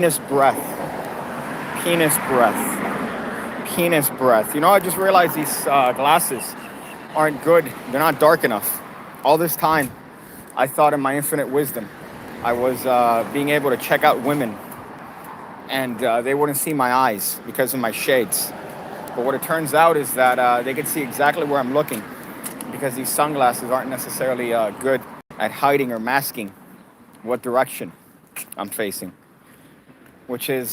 Penis breath. Penis breath. Penis breath. You know, I just realized these glasses aren't good. They're not dark enough. All this time, I thought in my infinite wisdom, I was being able to check out women and they wouldn't see my eyes because of my shades. But what it turns out is that they can see exactly where I'm looking because these sunglasses aren't necessarily good at hiding or masking what direction I'm facing, which is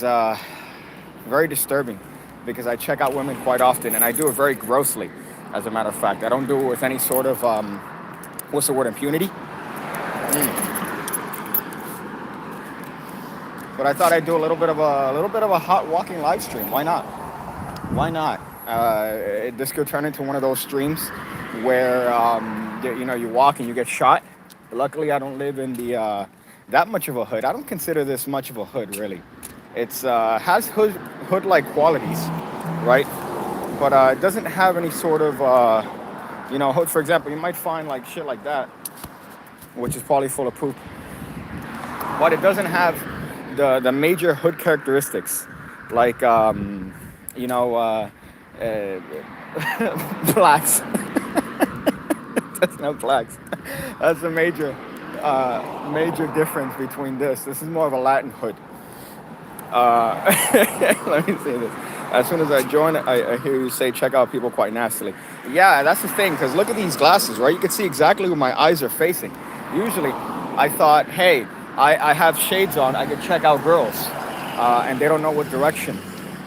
very disturbing because I check out women quite often and I do it very grossly, as a matter of fact. I don't do it with any sort of, what's the word, impunity? But I thought I'd do a little bit of a hot walking live stream. Why not? Why not? This could turn into one of those streams where you walk and you get shot. Luckily, I don't live in the that much of a hood. I don't consider this much of a hood, really. It's has hood-like qualities, right? But it doesn't have any sort of hood. For example, you might find like shit like that, which is probably full of poop. But it doesn't have the major hood characteristics, like blacks. That's not blacks. That's a major difference between this. This is more of a Latin hood. Let me say this. As soon as I join, I hear you say, check out people quite nastily. Yeah, that's the thing, because look at these glasses, right? You can see exactly where my eyes are facing. Usually, I thought, hey, I have shades on, I could check out girls, and they don't know what direction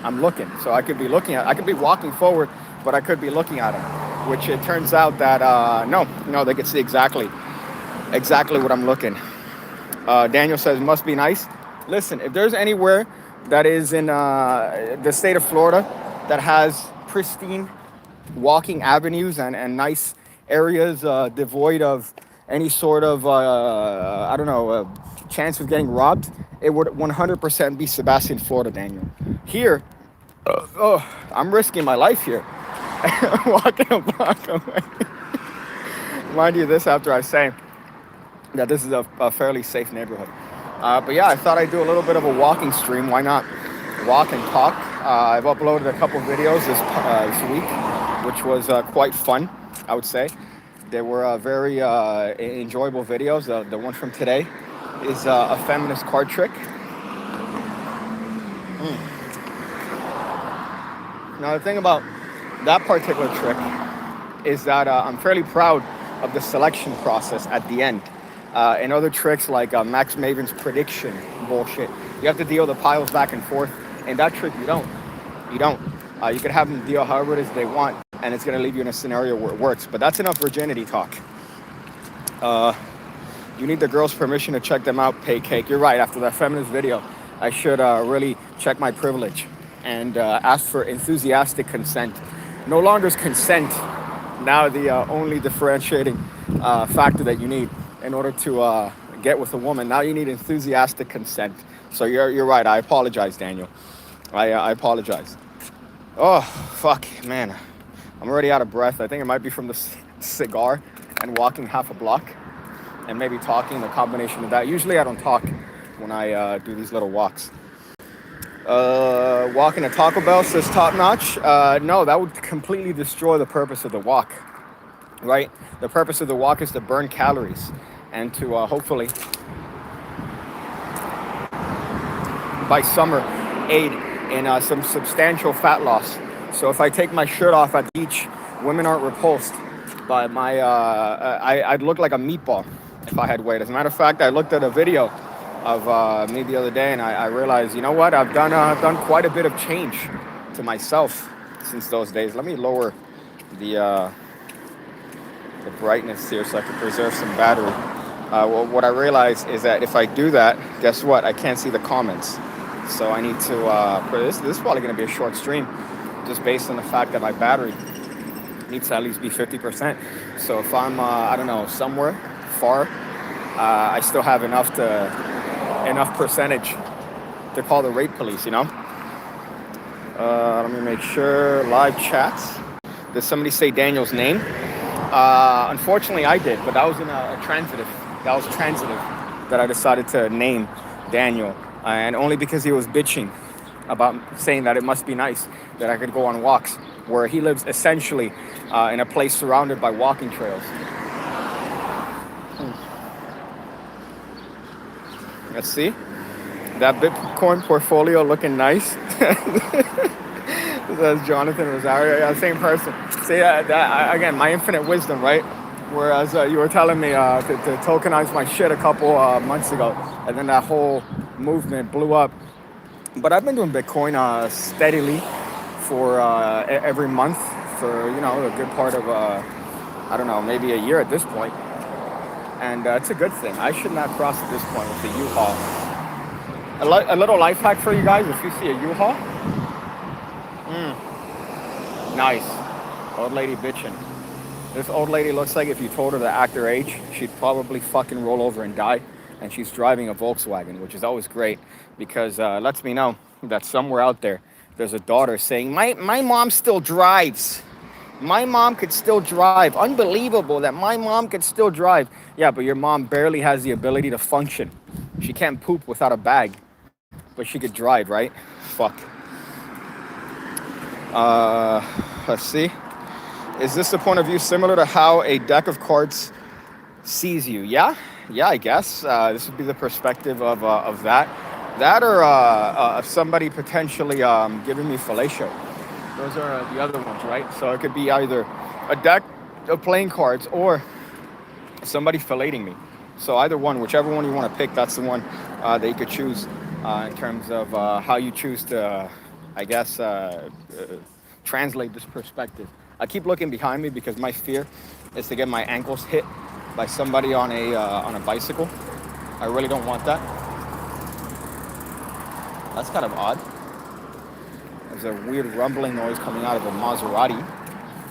I'm looking. So I could be walking forward, but I could be looking at them, which it turns out that, no, they can see exactly what I'm looking. Daniel says, must be nice. Listen, if there's anywhere that is in the state of Florida that has pristine walking avenues and nice areas devoid of any sort of, chance of getting robbed, it would 100% be Sebastian, Florida, Daniel. Here, I'm risking my life here. Walking a block away. Mind you, this after I say that this is a fairly safe neighborhood. But yeah, I thought I'd do a little bit of a walking stream. Why not? Walk and talk. I've uploaded a couple videos this week, which was quite fun, I would say. They were very enjoyable videos. The one from today is a feminist card trick. Now, the thing about that particular trick is that I'm fairly proud of the selection process at the end. In other tricks like Max Maven's prediction bullshit, you have to deal the piles back and forth. In that trick, you don't. You could have them deal however it is they want, and it's going to leave you in a scenario where it works. But that's enough virginity talk. You need the girls' permission to check them out, Pigcake. You're right. After that feminist video, I should really check my privilege and ask for enthusiastic consent. No longer is consent now the only differentiating factor that you need in order to get with a woman. Now you need enthusiastic consent. So you're right. I apologize, Daniel. I apologize. Oh, fuck, man. I'm already out of breath. I think it might be from the cigar and walking half a block and maybe talking, the combination of that. Usually I don't talk when I do these little walks. Walking to Taco Bell says top notch. No, that would completely destroy the purpose of the walk, right? The purpose of the walk is to burn calories and to hopefully, by summer, aid in some substantial fat loss. So if I take my shirt off at the beach, women aren't repulsed by my, I'd look like a meatball if I had weight. As a matter of fact, I looked at a video of me the other day and I realized, you know what, I've done quite a bit of change to myself since those days. Let me lower the brightness here so I can preserve some battery. Well, what I realized is that if I do that, guess what? I can't see the comments. So I need to, this is probably going to be a short stream, just based on the fact that my battery needs to at least be 50%. So if I'm, somewhere far, I still have enough percentage to call the rape police, you know? Let me make sure. Live chats. Did somebody say Daniel's name? Unfortunately, I did, but that was in a transitive. That was transitive that I decided to name Daniel. and only because he was bitching about saying that it must be nice that I could go on walks where he lives essentially in a place surrounded by walking trails. Let's see. That Bitcoin portfolio looking nice. Says Jonathan Rosario. Yeah, same person. See, again, my infinite wisdom, right? Whereas you were telling me to tokenize my shit a couple months ago, and then that whole movement blew up. But I've been doing Bitcoin steadily for every month for, a good part of, I don't know, maybe a year at this point. And it's a good thing. I should not cross at this point with the U-Haul. A little life hack for you guys. If you see a U-Haul, nice. Old lady bitching. This old lady looks like if you told her to act her age, she'd probably fucking roll over and die. And she's driving a Volkswagen, which is always great because it lets me know that somewhere out there, there's a daughter saying, my mom still drives. My mom could still drive. Unbelievable that my mom could still drive. Yeah, but your mom barely has the ability to function. She can't poop without a bag, but she could drive, right? Fuck. Let's see. Is this the point of view similar to how a deck of cards sees you? Yeah, I guess. This would be the perspective of that. That or somebody potentially giving me fellatio. Those are the other ones, right? So it could be either a deck of playing cards or somebody filleting me. So either one, whichever one you want to pick, that's the one that you could choose in terms of how you choose to, I guess, translate this perspective. I keep looking behind me because my fear is to get my ankles hit by somebody on a bicycle. I really don't want that. That's kind of odd. There's a weird rumbling noise coming out of a Maserati,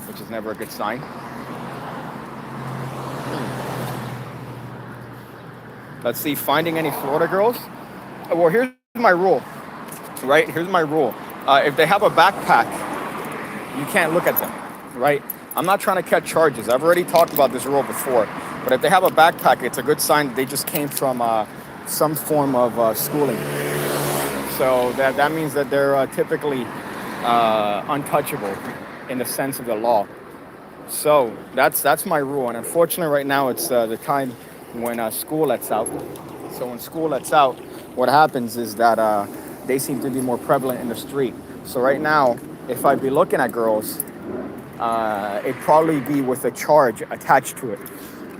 which is never a good sign. Let's see, finding any Florida girls? Well, here's my rule, right? Here's my rule. If they have a backpack, you can't look at them, right? I'm not trying to catch charges. I've already talked about this rule before. But if they have a backpack, it's a good sign that they just came from some form of schooling. So that means that they're typically untouchable in the sense of the law. So that's my rule. And unfortunately, right now, it's the time when school lets out. So when school lets out, what happens is that they seem to be more prevalent in the street. So right now, if I'd be looking at girls, it'd probably be with a charge attached to it.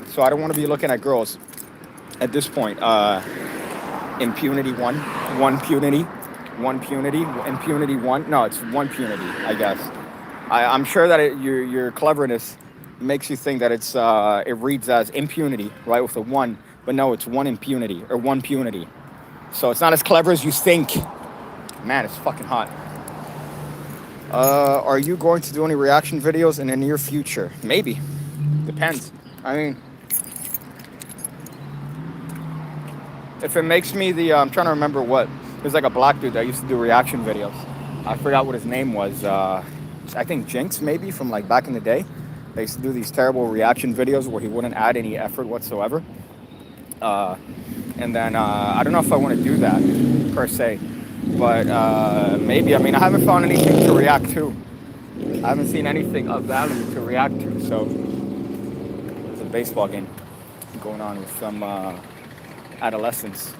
So I don't want to be looking at girls at this point. Impunity one punity, impunity one. No, it's one punity, I guess. I'm sure that your cleverness makes you think that it reads as impunity, right, with a one, but no, it's one impunity or one punity. So it's not as clever as you think. Man, it's fucking hot. Are you going to do any reaction videos in the near future? Maybe. Depends. I mean, if it makes me I'm trying to remember what. There's like a black dude that used to do reaction videos. I forgot what his name was. I think Jinx, maybe, from like back in the day. They used to do these terrible reaction videos where he wouldn't add any effort whatsoever. And then I don't know if I want to do that per se, but maybe. I mean, I haven't found anything to react to. I haven't seen anything of value to react to. So there's a baseball game going on with some adolescents.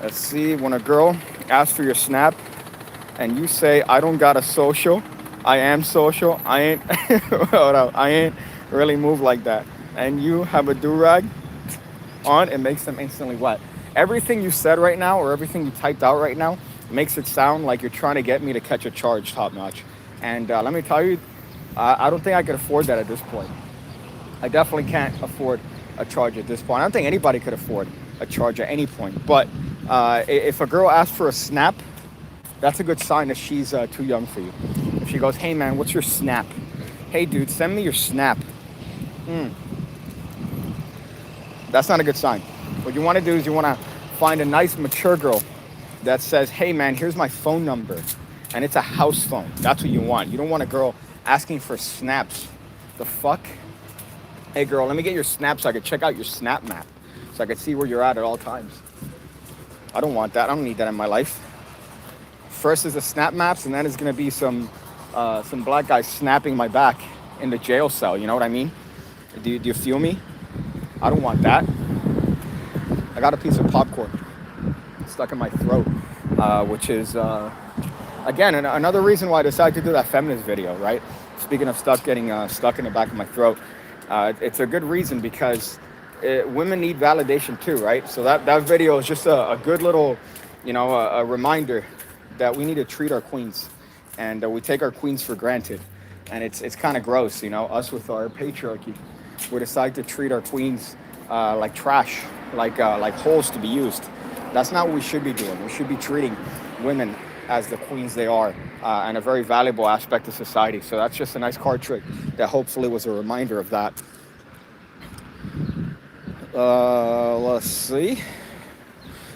Let's see. When a girl asks for your snap and you say, "I don't got a social. I am social. I ain't." Hold up. I ain't really move like that. And you have a do-rag on, it makes them instantly wet. Everything you said right now, or everything you typed out right now, makes it sound like you're trying to get me to catch a charge top notch. And let me tell you, I don't think I could afford that at this point. I definitely can't afford a charge at this point. I don't think anybody could afford a charge at any point. But if a girl asks for a snap, that's a good sign that she's too young for you. If she goes, "Hey man, what's your snap?" "Hey dude, send me your snap." That's not a good sign. What you want to do is you want to find a nice mature girl that says, "Hey man, here's my phone number." And it's a house phone. That's what you want. You don't want a girl asking for snaps. The fuck? "Hey girl, let me get your snap so I can check out your snap map. So I can see where you're at all times." I don't want that. I don't need that in my life. First is the snap maps, and then it's gonna be some black guy snapping my back in the jail cell. You know what I mean? Do you feel me? I don't want that. I got a piece of popcorn stuck in my throat, which is again another reason why I decided to do that feminist video. Right? Speaking of stuff getting stuck in the back of my throat, it's a good reason because women need validation too, right? So that video is just a good little, a reminder that we need to treat our queens, and we take our queens for granted, and it's kind of gross, us with our patriarchy. We decide to treat our queens like trash, like holes to be used. That's not what we should be doing. We should be treating women as the queens they are, and a very valuable aspect of society. So that's just a nice card trick that hopefully was a reminder of that. Let's see.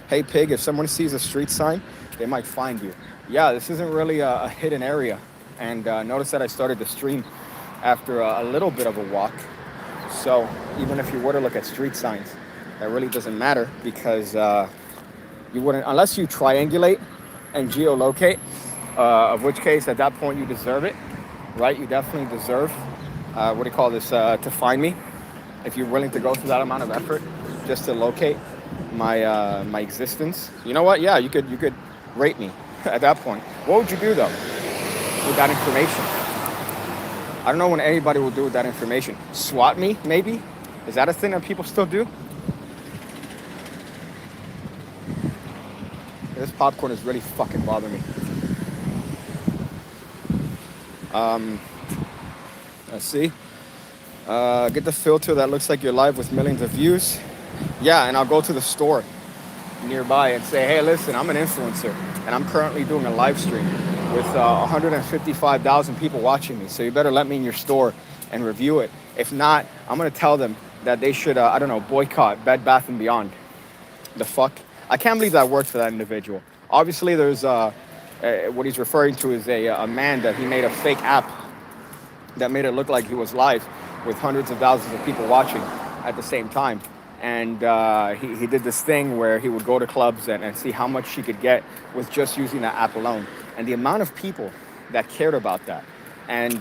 Hey Pig, if someone sees a street sign, they might find you. Yeah, this isn't really a hidden area. And notice that I started the stream after a little bit of a walk. So even if you were to look at street signs, that really doesn't matter because you wouldn't, unless you triangulate and geolocate, of which case at that point you deserve it, right? You definitely deserve, to find me. If you're willing to go through that amount of effort just to locate my existence, you know what? Yeah, you could rate me at that point. What would you do though with that information? I don't know what anybody will do with that information. Swat me, maybe? Is that a thing that people still do? This popcorn is really fucking bothering me. Let's see. Get the filter that looks like you're live with millions of views. Yeah, and I'll go to the store nearby and say, hey, listen, I'm an influencer, and I'm currently doing a live stream with 155,000 people watching me. So you better let me in your store and review it. If not, I'm going to tell them that they should, boycott Bed Bath & Beyond. The fuck? I can't believe that worked for that individual. Obviously, there's what he's referring to is a man that he made a fake app that made it look like he was live with hundreds of thousands of people watching at the same time. And he did this thing where he would go to clubs and see how much he could get with just using that app alone. And the amount of people that cared about that. And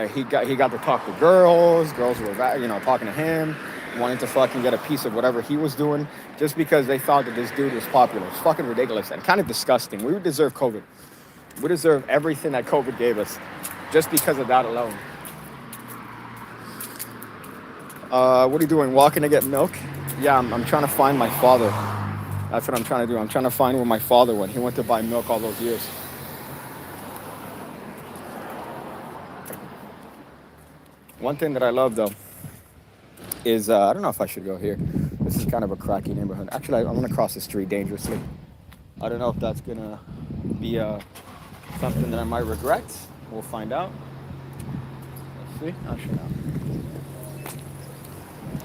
he got to talk to girls. Girls were, talking to him, wanting to fucking get a piece of whatever he was doing, just because they thought that this dude was popular. It's fucking ridiculous and kind of disgusting. We deserve COVID. We deserve everything that COVID gave us, just because of that alone. What are you doing? Walking to get milk? Yeah, I'm trying to find my father. That's what I'm trying to do. I'm trying to find where my father went. He went to buy milk all those years. One thing that I love, though, is, I don't know if I should go here. This is kind of a cracky neighborhood. Actually, I'm going to cross the street dangerously. I don't know if that's going to be something that I might regret. We'll find out. Let's see. Actually, no.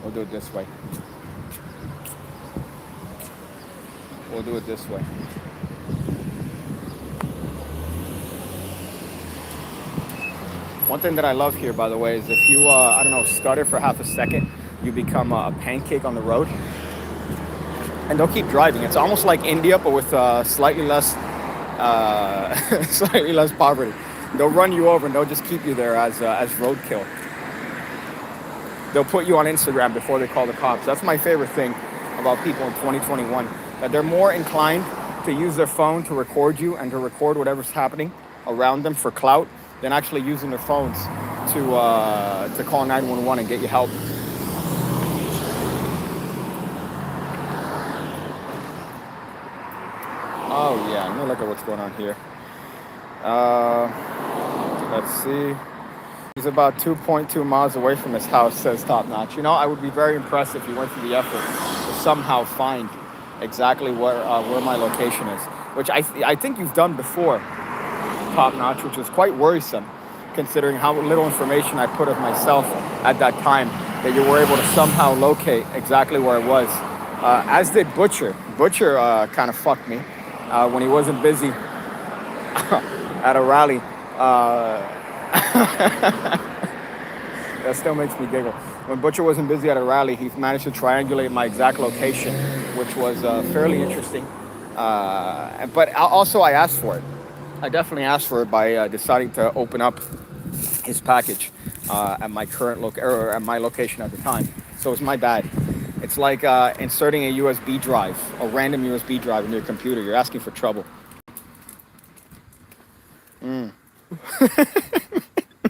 We'll do it this way. We'll do it this way. One thing that I love here, by the way, is if you, stutter for half a second, you become a pancake on the road. And they'll keep driving. It's almost like India, but with slightly less poverty. They'll run you over and they'll just keep you there as roadkill. They'll put you on Instagram before they call the cops. That's my favorite thing about people in 2021, that they're more inclined to use their phone to record you and to record whatever's happening around them for clout than actually using their phones to call 911 and get you help. Oh yeah, let me look at what's going on here. Let's see. He's about 2.2 miles away from his house, says Top Notch. I would be very impressed if you went through the effort to somehow find exactly where my location is, which I think you've done before, Top Notch, which is quite worrisome, considering how little information I put of myself at that time, that you were able to somehow locate exactly where I was. As did Butcher. Butcher kind of fucked me when he wasn't busy at a rally. That still makes me giggle. When Butcher wasn't busy at a rally, he managed to triangulate my exact location, which was fairly interesting. But also I asked for it. I definitely asked for it by deciding to open up his package at my current or at my location at the time. So it's my bad. It's like inserting a USB drive, a random USB drive into your computer. You're asking for trouble.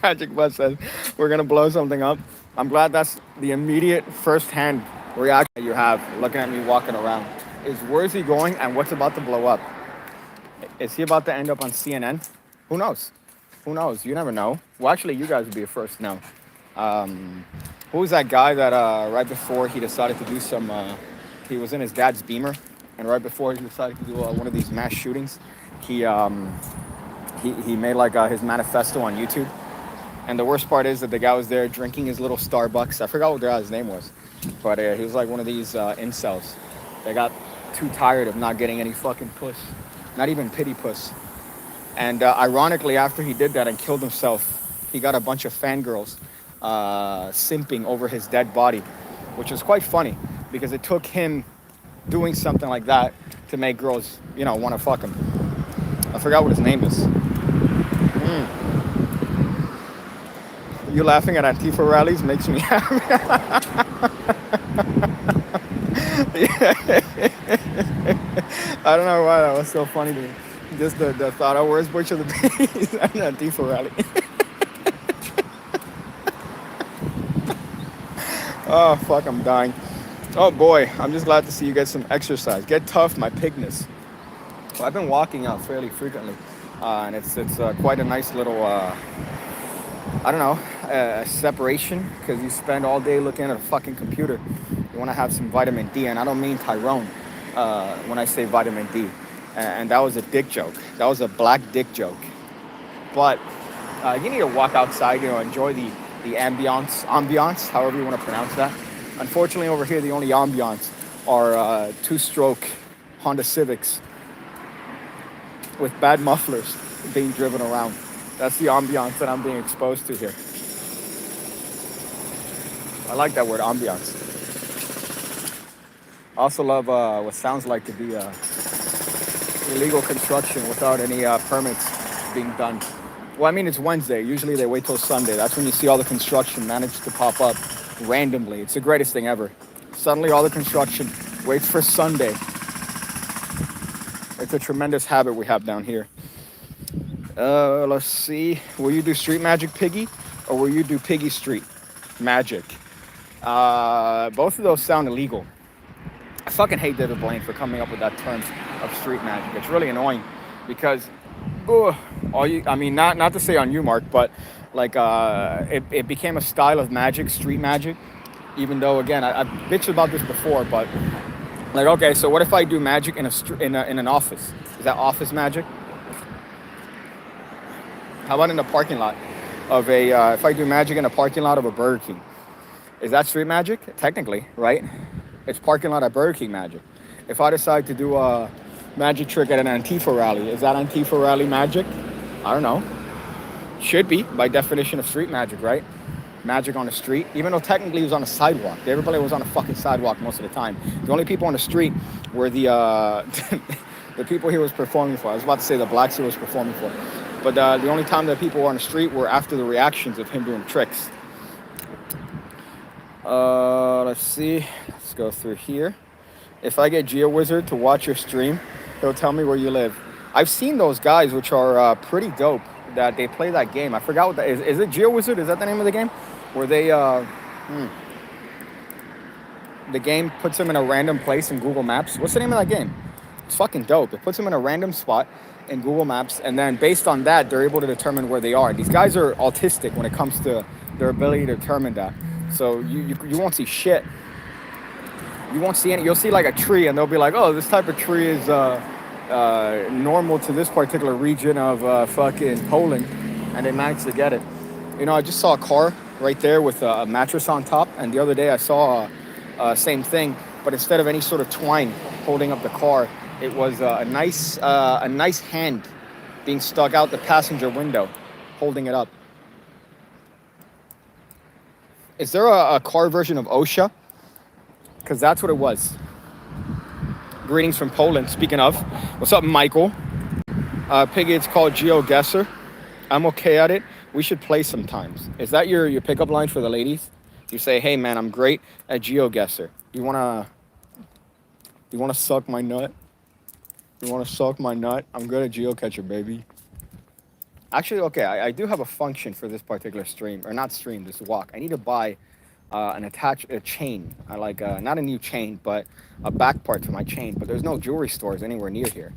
Magic Bus says we're gonna blow something up. I'm glad that's the immediate first-hand reaction you have looking at me walking around. Is where's he going and what's about to blow up? Is he about to end up on CNN? Who knows? Who knows? You never know. Well, actually, you guys would be the first to know. Who was that guy that right before he decided to do some, he was in his dad's Beamer, and right before he decided to do one of these mass shootings, he made like his manifesto on YouTube. And the worst part is that the guy was there drinking his little Starbucks. I forgot what the guy's name was, but he was like one of these incels. They got too tired of not getting any fucking puss, not even pity puss. And ironically, after he did that and killed himself, he got a bunch of fangirls simping over his dead body, which was quite funny because it took him doing something like that to make girls, want to fuck him. I forgot what his name is. You laughing at Antifa rallies makes me happy. I don't know why that was so funny to me. Just the thought of where's Butch of the Bees at an Antifa rally. Oh, fuck, I'm dying. Oh, boy, I'm just glad to see you get some exercise. Get tough, my pigness. Well, I've been walking out fairly frequently, and it's quite a nice little, separation, because you spend all day looking at a fucking computer. You want to have some vitamin D, and I don't mean Tyrone when I say vitamin D. And that was a dick joke. That was a black dick joke. But you need to walk outside, enjoy the ambiance, however you want to pronounce that. Unfortunately, over here, the only ambiance are two-stroke Honda Civics with bad mufflers being driven around. That's the ambiance that I'm being exposed to here. I like that word, ambiance. I also love what sounds like to be illegal construction without any permits being done. Well, I mean, it's Wednesday. Usually they wait till Sunday. That's when you see all the construction manage to pop up randomly. It's the greatest thing ever. Suddenly all the construction waits for Sunday. It's a tremendous habit we have down here. Let's see. Will you do street magic, Piggy? Or will you do Piggy Street magic? Both of those sound illegal. I fucking hate David Blaine for coming up with that term of street magic. It's really annoying because, not to say on you, Mark, but like it became a style of magic, street magic. Even though, again, I've bitched about this before, but like, okay, so what if I do magic in an office? Is that office magic? How about in the parking lot of if I do magic in a parking lot of a Burger King? Is that street magic? Technically, right? It's parking lot at Burger King magic. If I decide to do a magic trick at an Antifa rally, is that Antifa rally magic? I don't know. Should be, by definition of street magic, right? Magic on the street, even though technically it was on a sidewalk. Everybody was on a fucking sidewalk most of the time. The only people on the street were the the people he was performing for. I was about to say the blacks he was performing for. But the only time that people were on the street were after the reactions of him doing tricks. Let's see. Let's go through here. If I get GeoWizard to watch your stream, he'll tell me where you live. I've seen those guys, which are pretty dope, that they play that game. I forgot what that is. Is it GeoWizard? Is that the name of the game? Where they, the game puts them in a random place in Google Maps. What's the name of that game? It's fucking dope. It puts them in a random spot in Google Maps, and then based on that, they're able to determine where they are. These guys are autistic when it comes to their ability to determine that. So you won't see shit. You won't see any. You'll see like a tree, and they'll be like, "Oh, this type of tree is normal to this particular region of fucking Poland," and they managed to get it. I just saw a car right there with a mattress on top, and the other day I saw same thing, but instead of any sort of twine holding up the car, it was a nice hand being stuck out the passenger window, holding it up. Is there a car version of OSHA? Because that's what it was. Greetings from Poland. Speaking of, what's up, Michael? Piggy, it's called GeoGuessr. I'm okay at it. We should play sometimes. Is that your pickup line for the ladies? You say, hey man, I'm great at GeoGuessr. You wanna suck my nut? You wanna suck my nut? I'm good at GeoCatcher, baby. Actually, okay, I do have a function for this particular stream, or not stream, this walk. I need to buy a chain. I like not a new chain, but a back part to my chain. But there's no jewelry stores anywhere near here,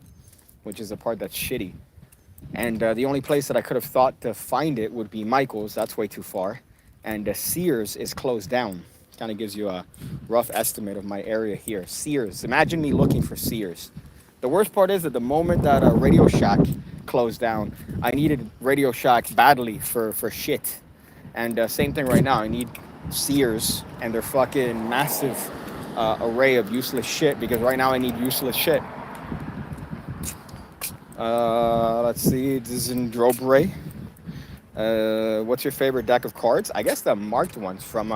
which is the part that's shitty. And the only place that I could have thought to find it would be Michael's. That's way too far. And Sears is closed down. Kind of gives you a rough estimate of my area here. Sears. Imagine me looking for Sears. The worst part is that the moment that Radio Shack closed down, I needed Radio Shack badly for shit. And same thing right now. I need Sears and their fucking massive array of useless shit, because right now I need useless shit. Let's see. This is in Drobre. What's your favorite deck of cards? I guess the marked ones from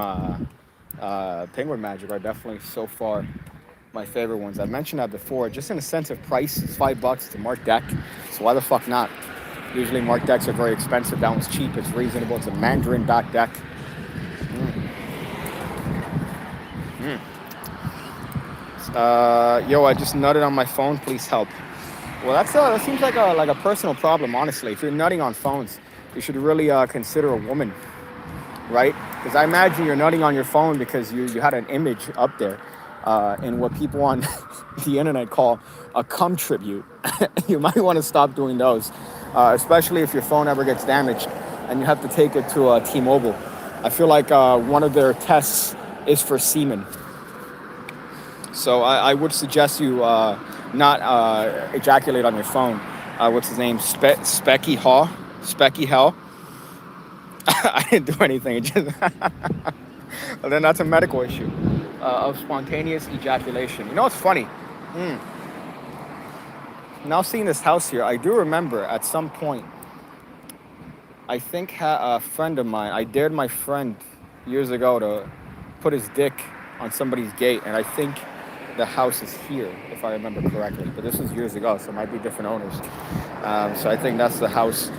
Penguin Magic are definitely so far my favorite ones. I mentioned that before. Just in a sense of price, it's $5. It's a marked deck, so why the fuck not? Usually marked decks are very expensive. That one's cheap. It's reasonable. It's a Mandarin back deck. Yo, I just nutted on my phone. Please help. Well, that seems like a personal problem, honestly. If you're nutting on phones, you should really consider a woman, right? Because I imagine you're nutting on your phone because you had an image up there in what people on the internet call a cum tribute. You might want to stop doing those, especially if your phone ever gets damaged and you have to take it to T-Mobile. I feel like one of their tests is for semen. So I would suggest you not ejaculate on your phone. What's his name? Specky Hall? Specky Hell? I didn't do anything. It just well, then that's a medical issue of spontaneous ejaculation. You know what's funny? Now seeing this house here, I do remember at some point, I think a friend of mine, I dared my friend years ago to put his dick on somebody's gate, and I think the house is here, if I remember correctly. But this was years ago, so it might be different owners. So I think that's the house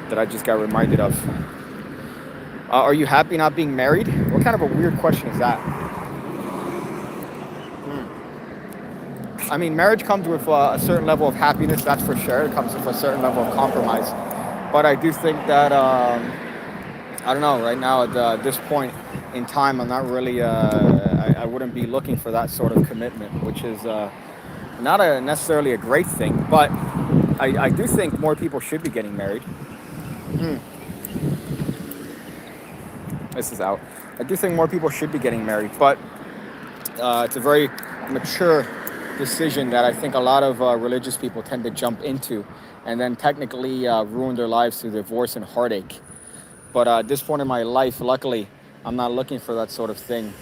that I just got reminded of. Are you happy not being married? What kind of a weird question is that? I mean, marriage comes with a certain level of happiness, that's for sure. It comes with a certain level of compromise. But I do think that, I don't know, right now at this point in time, I'm not really, I wouldn't be looking for that sort of commitment, which is not necessarily a great thing. But I do think more people should be getting married. This is out. I do think more people should be getting married, but it's a very mature decision that I think a lot of religious people tend to jump into and then technically ruin their lives through divorce and heartache. But at this point in my life, luckily, I'm not looking for that sort of thing.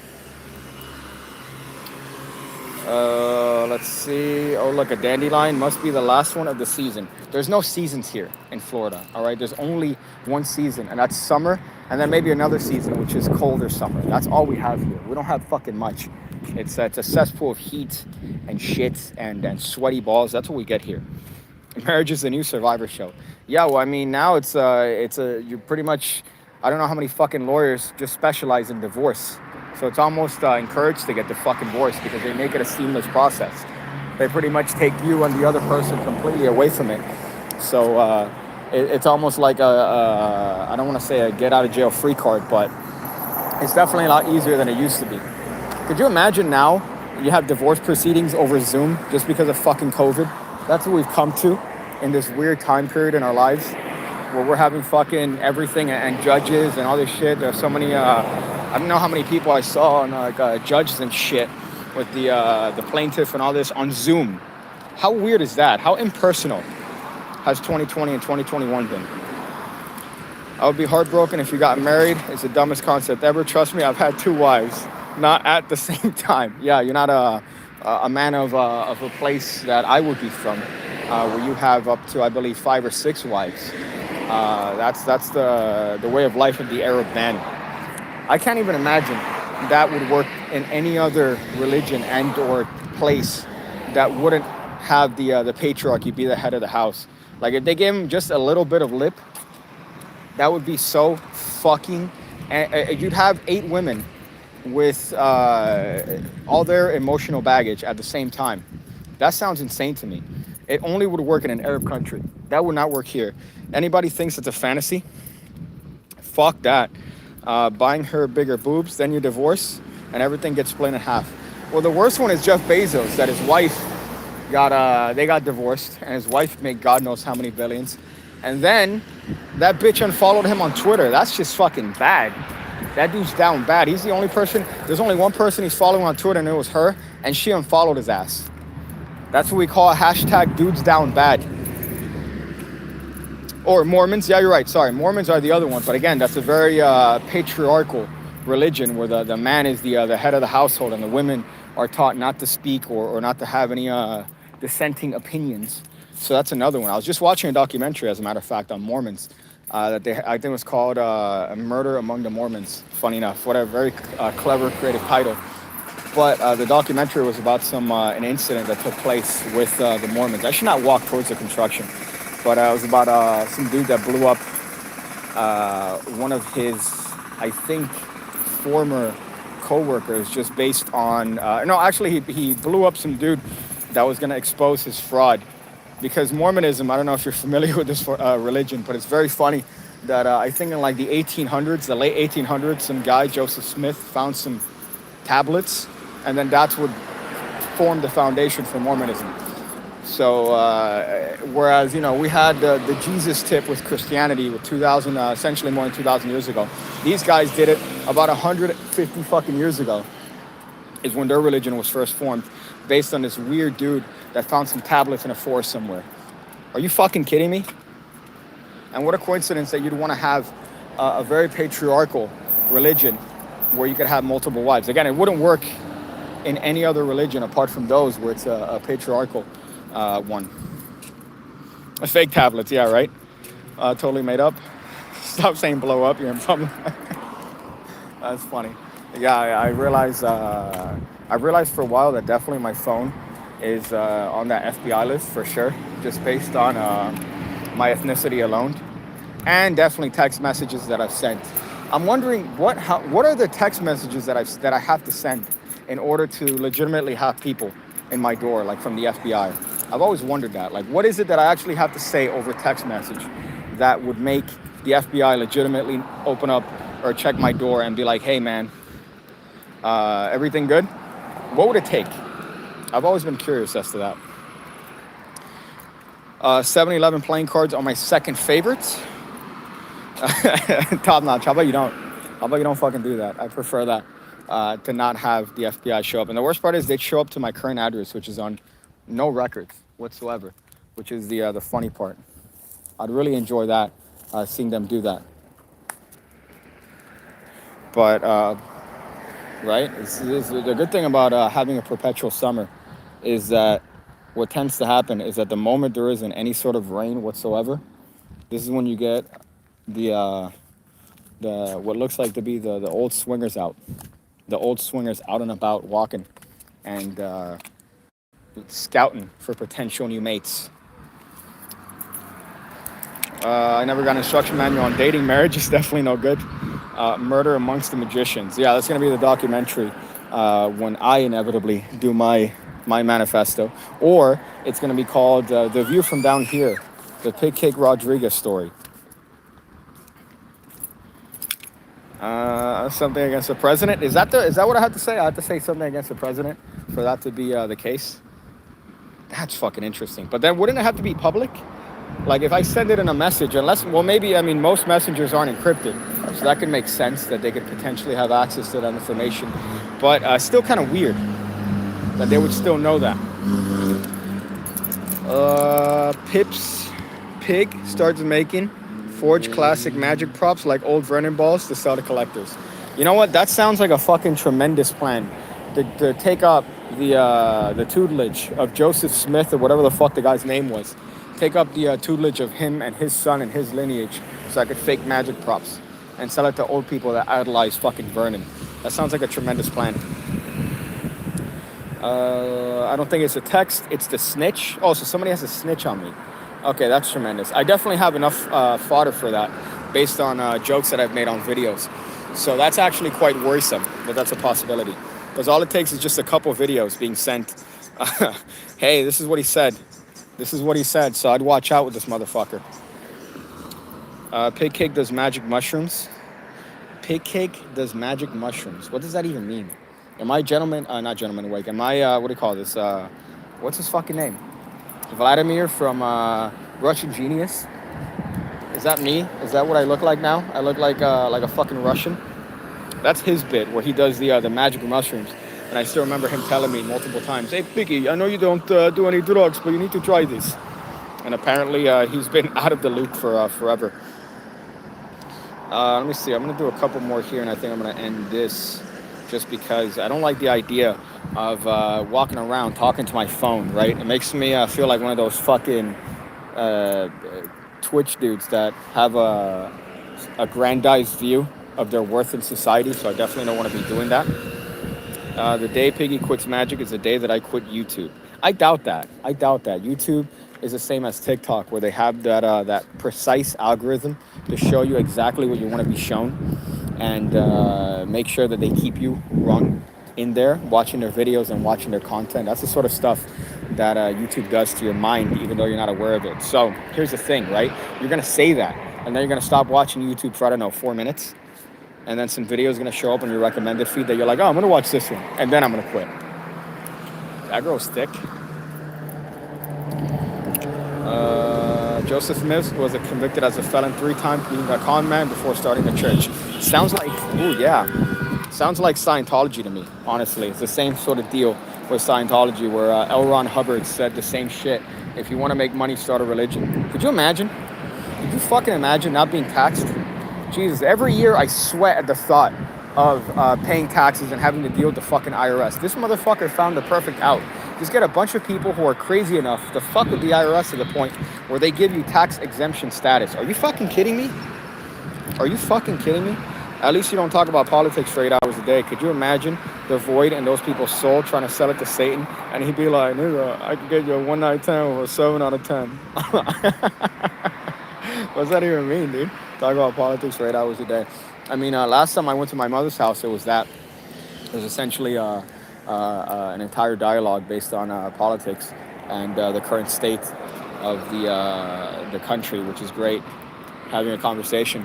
Let's see. Oh, look, a dandelion must be the last one of the season. There's no seasons here in Florida, all right? There's only one season, and that's summer, and then maybe another season, which is colder summer. That's all we have here. We don't have fucking much. It's a cesspool of heat and shit and sweaty balls. That's what we get here. Marriage is the new Survivor show. Yeah, well, I mean, now you're pretty much, I don't know how many fucking lawyers just specialize in divorce. So it's almost encouraged to get the fucking divorce because they make it a seamless process. They pretty much take you and the other person completely away from it. So it's almost like I don't want to say a get out of jail free card, but it's definitely a lot easier than it used to be. Could you imagine now you have divorce proceedings over Zoom just because of fucking COVID? That's what we've come to in this weird time period in our lives where we're having fucking everything and judges and all this shit. There's so many, I don't know how many people I saw on judges and shit with the plaintiff and all this on Zoom. How weird is that? How impersonal has 2020 and 2021 been? I would be heartbroken if you got married. It's the dumbest concept ever. Trust me, I've had 2 wives, not at the same time. Yeah, you're not a man of a place that I would be from, where you have up to, I believe, 5 or 6 wives. That's the way of life of the Arab man. I can't even imagine that would work in any other religion and or place that wouldn't have the patriarchy be the head of the house. Like if they gave him just a little bit of lip, that would be so fucking. And you'd have 8 women with all their emotional baggage at the same time. That sounds insane to me. It only would work in an Arab country. That would not work here. Anybody thinks it's a fantasy? Fuck that. Buying her bigger boobs, then you divorce, and everything gets split in half. Well, the worst one is Jeff Bezos, that his wife they got divorced, and his wife made God knows how many billions. And then that bitch unfollowed him on Twitter. That's just fucking bad. That dude's down bad. He's the only person, there's only one person he's following on Twitter, and it was her, and she unfollowed his ass. That's what we call a hashtag dudes down bad. Or Mormons, yeah, you're right, sorry. Mormons are the other one, but again, that's a very patriarchal religion where the man is the head of the household and the women are taught not to speak or not to have any dissenting opinions. So that's another one. I was just watching a documentary, as a matter of fact, on Mormons. I think it was called Murder Among the Mormons. Funny enough, what a very clever, creative title. But the documentary was about an incident that took place with the Mormons. I should not walk towards the construction, but it was about some dude that blew up one of his, I think, former co-workers just based on... no, actually, he blew up some dude that was going to expose his fraud. Because Mormonism, I don't know if you're familiar with this religion, but it's very funny that I think in like the 1800s, the late 1800s, some guy, Joseph Smith, found some tablets, and then that's what formed the foundation for Mormonism. So whereas, we had the Jesus tip with Christianity with 2,000, essentially more than 2,000 years ago, these guys did it about 150 fucking years ago is when their religion was first formed, based on this weird dude that found some tablets in a forest somewhere. Are you fucking kidding me? And what a coincidence that you'd want to have a very patriarchal religion where you could have multiple wives. Again, it wouldn't work in any other religion apart from those where it's a patriarchal one. A fake tablets, yeah, right? Totally made up. Stop saying blow up, you're in public. That's funny. Yeah, I realized for a while that definitely my phone is on that FBI list for sure, just based on my ethnicity alone, and definitely text messages that I've sent. I'm wondering what are the text messages that I have to send in order to legitimately have people in my door, like from the FBI. I've always wondered that. Like, what is it that I actually have to say over text message that would make the FBI legitimately open up or check my door and be like, hey man, everything good? What would it take? I've always been curious as to that. 7-Eleven playing cards are my second favorites. Top notch. How about you don't? How about you don't fucking do that? I prefer that to not have the FBI show up. And the worst part is they show up to my current address, which is on no records whatsoever, which is the funny part. I'd really enjoy that, seeing them do that. But right, it's the good thing about having a perpetual summer is that what tends to happen is that the moment there isn't any sort of rain whatsoever, this is when you get the what looks like to be the old swingers out. The old swingers out and about walking and scouting for potential new mates. I never got an instruction manual on dating. Marriage is definitely no good. Murder Amongst the Magicians. Yeah, that's going to be the documentary when I inevitably do my manifesto. Or it's going to be called The View from Down Here, the Pigcake Rodriguez story. Something against the president. Is that what I have to say? I have to say something against the president for that to be the case? That's fucking interesting. But then wouldn't it have to be public? Like if I send it in a message, most messengers aren't encrypted. So that could make sense that they could potentially have access to that information. But still kind of weird that they would still know that. Pig starts making forged classic magic props like old Vernon balls to sell to collectors. You know what? That sounds like a fucking tremendous plan. To take up the tutelage of Joseph Smith or whatever the fuck the guy's name was. Take up the tutelage of him and his son and his lineage so I could fake magic props and sell it to old people that idolize fucking Vernon. That sounds like a tremendous plan. I don't think it's a text. It's the snitch. Oh, so somebody has a snitch on me. Okay, that's tremendous. I definitely have enough fodder for that based on jokes that I've made on videos. So that's actually quite worrisome, but that's a possibility. Because all it takes is just a couple videos being sent. Hey, this is what he said. This is what he said. So I'd watch out with this motherfucker. Pigcake does magic mushrooms. Pigcake does magic mushrooms. What does that even mean? Am I gentleman? Not gentleman awake. Am I, what do you call this? What's his fucking name? Vladimir from Russian Genius. Is that me? Is that what I look like now? I look like a fucking Russian. That's his bit where he does the magic mushrooms. And I still remember him telling me multiple times, "Hey, Piggy, I know you don't do any drugs, but you need to try this." And apparently he's been out of the loop for forever. Let me see. I'm going to do a couple more here, and I think I'm going to end this just because I don't like the idea of walking around talking to my phone, right? It makes me feel like one of those fucking Twitch dudes that have a grandized view of their worth in society, so I definitely don't want to be doing that. The day Piggy quits magic is the day that I quit YouTube. I doubt that. YouTube is the same as TikTok, where they have that precise algorithm to show you exactly what you want to be shown, and make sure that they keep you run in there, watching their videos and watching their content. That's the sort of stuff that YouTube does to your mind, even though you're not aware of it. So here's the thing, right? You're going to say that, and then you're going to stop watching YouTube for, I don't know, 4 minutes. And then some video is going to show up on your recommended feed that you're like, oh, I'm going to watch this one. And then I'm going to quit. That girl's thick. Joseph Smith was convicted as a felon 3 times, being a con man before starting the church. Sounds like, ooh, yeah. Sounds like Scientology to me, honestly. It's the same sort of deal with Scientology, where L. Ron Hubbard said the same shit. If you want to make money, start a religion. Could you imagine? Could you fucking imagine not being taxed? Jesus, every year I sweat at the thought of paying taxes and having to deal with the fucking IRS. This motherfucker found the perfect out. Just get a bunch of people who are crazy enough to fuck with the IRS to the point where they give you tax exemption status. Are you fucking kidding me? Are you fucking kidding me? At least you don't talk about politics for 8 hours a day. Could you imagine the void in those people's soul trying to sell it to Satan? And he'd be like, nigga, I could get you a 1 out of 10 or a 7 out of 10. What's that even mean, dude? Talk about politics for 8 hours a day. I mean, last time I went to my mother's house, it was essentially an entire dialogue based on politics and the current state of the country, which is great. Having a conversation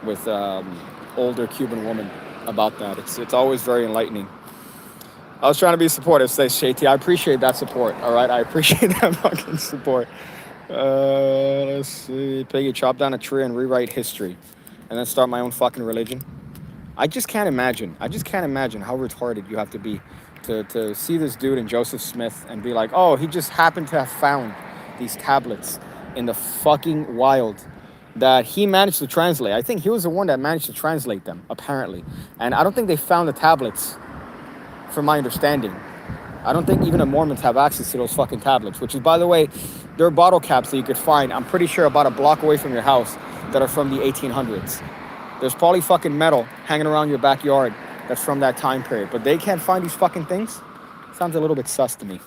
with older Cuban woman about that. It's always very enlightening. I was trying to be supportive, says Shati. I appreciate that support, all right? I appreciate that fucking support. Let's see. Piggy, chop down a tree and rewrite history, and then start my own fucking religion. I just can't imagine how retarded you have to be to see this dude in Joseph Smith and be like, oh, he just happened to have found these tablets in the fucking wild that he managed to translate. I think he was the one that managed to translate them, apparently. And I don't think they found the tablets, from my understanding. I don't think even the Mormons have access to those fucking tablets, which is, by the way, there are bottle caps that you could find, I'm pretty sure, about a block away from your house that are from the 1800s. There's probably fucking metal hanging around your backyard that's from that time period, but they can't find these fucking things? Sounds a little bit sus to me.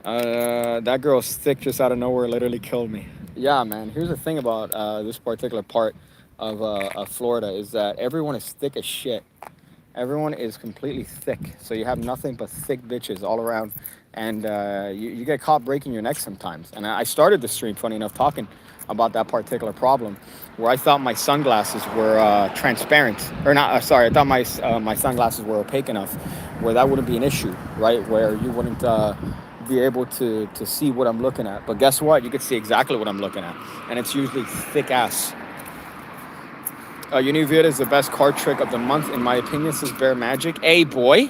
That girl's thick just out of nowhere literally killed me. Yeah, man, here's the thing about this particular part of Florida is that everyone is thick as shit. Everyone is completely thick, so you have nothing but thick bitches all around, and you get caught breaking your neck sometimes. And I started the stream, funny enough, talking about that particular problem, where I thought my sunglasses were transparent, or not. I thought my sunglasses were opaque enough, where that wouldn't be an issue, right? Where you wouldn't be able to see what I'm looking at. But guess what? You can see exactly what I'm looking at, and it's usually thick ass. Univia is the best card trick of the month, in my opinion, says Bear Magic. Hey, boy.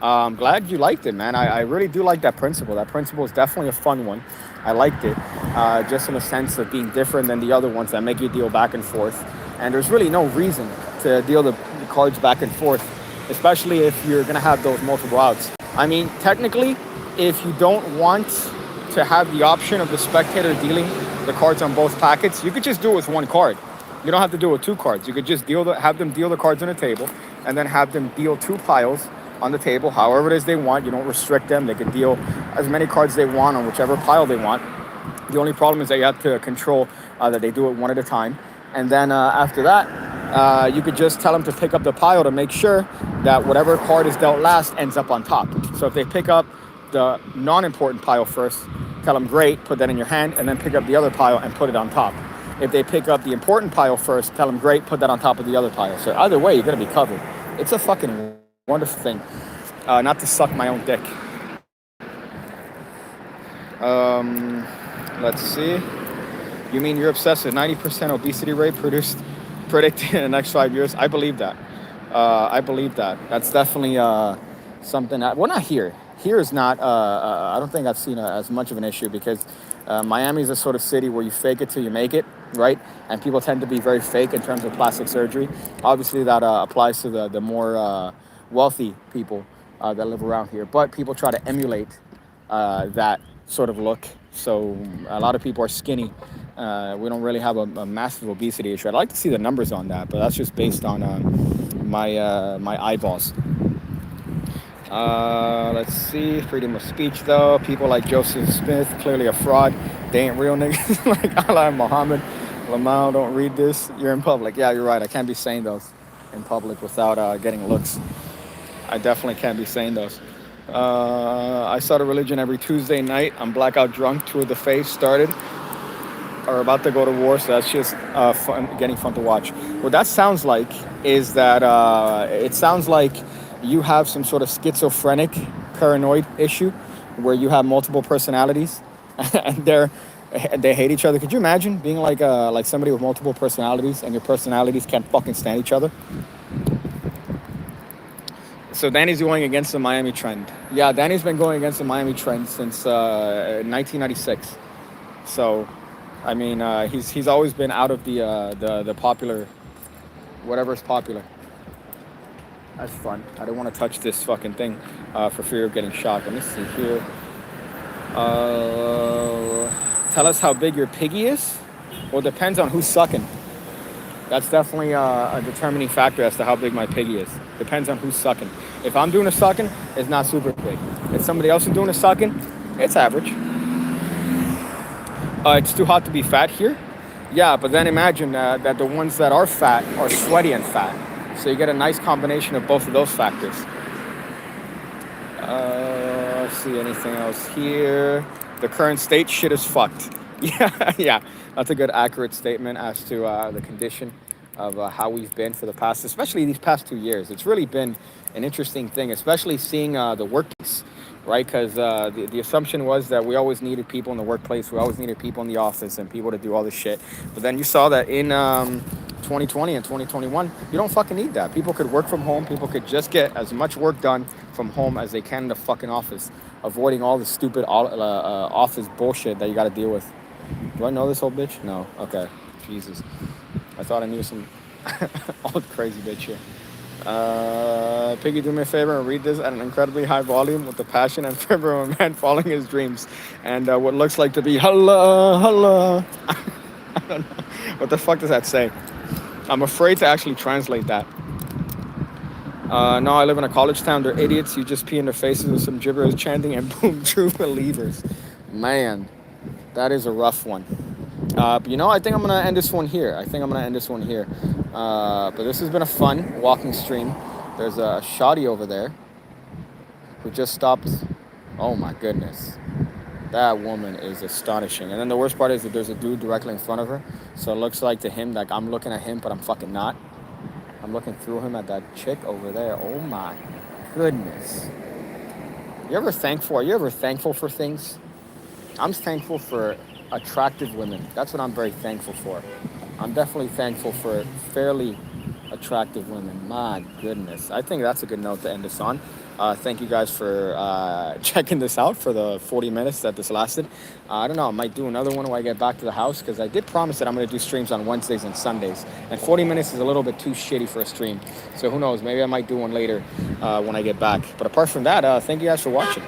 I'm glad you liked it, man. I really do like that principle. That principle is definitely a fun one. I liked it, just in a sense of being different than the other ones that make you deal back and forth. And there's really no reason to deal the cards back and forth, especially if you're going to have those multiple outs. I mean, technically, if you don't want to have the option of the spectator dealing the cards on both packets, you could just do it with one card. You don't have to do it with 2 cards. You could just have them deal the cards on a table, and then have them deal 2 piles on the table, however it is they want. You don't restrict them. They can deal as many cards they want on whichever pile they want. The only problem is that you have to control that they do it one at a time. And then after that, you could just tell them to pick up the pile to make sure that whatever card is dealt last ends up on top. So if they pick up the non-important pile first, tell them, great, put that in your hand, and then pick up the other pile and put it on top. If they pick up the important pile first, tell them, great, put that on top of the other pile. So either way, you're going to be covered. It's a fucking wonderful thing. Not to suck my own dick. Let's see. You mean you're obsessed with 90% obesity rate predicted in the next 5 years? I believe that. I believe that. That's definitely something that, well, not here. Here is not, I don't think I've seen as much of an issue because Miami is a sort of city where you fake it till you make it, right? And people tend to be very fake in terms of plastic surgery. Obviously, that applies to the more wealthy people that live around here. But people try to emulate that sort of look. So a lot of people are skinny. We don't really have a massive obesity issue. I'd like to see the numbers on that, but that's just based on my eyeballs. Let's see. Freedom of speech, though. People like Joseph Smith, clearly a fraud. They ain't real niggas. Like Allah and Muhammad. Lamau, don't read this. You're in public. Yeah, you're right. I can't be saying those in public without getting looks. I definitely can't be saying those. I start a religion every Tuesday night. I'm blackout drunk. Two of the faiths started. Are about to go to war, so that's just getting fun to watch. What that sounds like is that it sounds like you have some sort of schizophrenic, paranoid issue where you have multiple personalities and they hate each other. Could you imagine being like somebody with multiple personalities and your personalities can't fucking stand each other? So Danny's going against the Miami trend. Yeah, Danny's been going against the Miami trend since 1996. So, I mean, he's always been out of the popular, whatever's popular. That's fun. I don't want to touch this fucking thing for fear of getting shot. Let me see here. Tell us how big your piggy is? Well, it depends on who's sucking. That's definitely a determining factor as to how big my piggy is. Depends on who's sucking. If I'm doing a sucking, it's not super big. If somebody else is doing a sucking, it's average. It's too hot to be fat here. Yeah, but then imagine that the ones that are fat are sweaty and fat. So you get a nice combination of both of those factors. Let's see, anything else here? The current state, shit is fucked. Yeah, that's a good, accurate statement as to the condition of how we've been for the past, especially these past 2 years. It's really been an interesting thing, especially seeing the workplace, right? Because the assumption was that we always needed people in the workplace. We always needed people in the office and people to do all this shit. But then you saw that in 2020 and 2021, you don't fucking need that. People could work from home. People could just get as much work done from home as they can in the fucking office, avoiding all the stupid office bullshit that you got to deal with. Do I know this old bitch? No. Okay. Jesus. I thought I knew some old crazy bitch here. Piggy, do me a favor and read this at an incredibly high volume with the passion and fervor of a man following his dreams and what looks like to be Allah. I don't know. What the fuck does that say? I'm afraid to actually translate that. No, I live in a college town. They're idiots. You just pee in their faces with some gibberish chanting and boom, true believers. Man, that is a rough one. But I think I'm going to end this one here. But this has been a fun walking stream. There's a shoddy over there who just stopped. Oh my goodness. That woman is astonishing. And then the worst part is that there's a dude directly in front of her. So it looks like to him, like I'm looking at him, but I'm fucking not. I'm looking through him at that chick over there. Oh my goodness. Are you ever thankful for things? I'm thankful for attractive women. That's what I'm very thankful for. I'm definitely thankful for fairly attractive women. My goodness. I think that's a good note to end this on. Thank you guys for checking this out for the 40 minutes that this lasted. I don't know, I might do another one when I get back to the house because I did promise that I'm going to do streams on Wednesdays and Sundays. And 40 minutes is a little bit too shitty for a stream. So who knows, maybe I might do one later when I get back. But apart from that, thank you guys for watching.